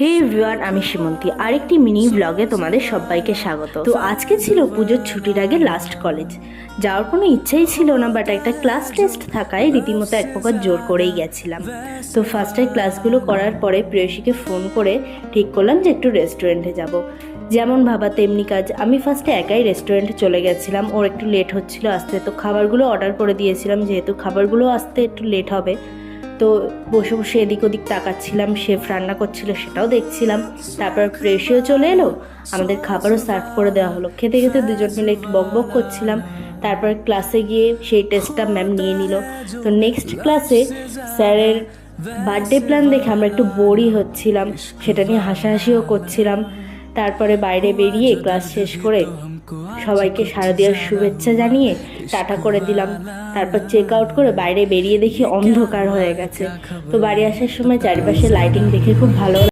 হে everyone, আমি সীমন্তী আরেকটি mini ব্লগে তোমাদের সবাইকে স্বাগত। তো আজকে ছিল পুজোর ছুটির আগে লাস্ট কলেজ যাওয়ার কোনো ইচ্ছাই ছিল না, বাট একটা ক্লাস টেস্ট থাকায় রীতিমতো এক প্রকার জোর করেই গেছিলাম। তো ফার্স্টে ক্লাসগুলো করার পরে প্রেয়সীকে ফোন করে ঠিক করলাম যে একটু রেস্টুরেন্টে যাব। যেমন ভাবা তেমনি কাজ, আমি ফার্স্টে একাই রেস্টুরেন্টে চলে গেছিলাম। ওর একটু লেট হচ্ছিল আসতে, তো খাবারগুলো অর্ডার করে দিয়েছিলাম যেহেতু খাবারগুলো আসতে একটু লেট হবে। তো বসে বসে এদিক ওদিক তাকাচ্ছিলাম, শেফ রান্না করছিল সেটাও দেখছিলাম। তারপর প্রেশিও চলে এলো, আমাদের খাবারও সার্ভ করে দেওয়া হলো। খেতে খেতে দুজন মিলে একটু বকবক করছিলাম। তারপর ক্লাসে গিয়ে সেই টেস্টটা ম্যাম নিয়ে নিল। তো নেক্সট ক্লাসে স্যারের বার্থডে প্ল্যান দেখে আমরা একটু বোরই হচ্ছিলাম, সেটা নিয়ে হাসাহাসিও করছিলাম। তারপরে বাইরে বেরিয়ে ক্লাস শেষ করে সবাইকে শারদীয়ার শুভেচ্ছা জানিয়ে টাটা করে দিলাম। তারপর চেক আউট করে বাইরে বেরিয়ে দেখি অন্ধকার হয়ে গেছে। তো বাড়ি আসার সময় চারিপাশে লাইটিং দেখে খুব ভালো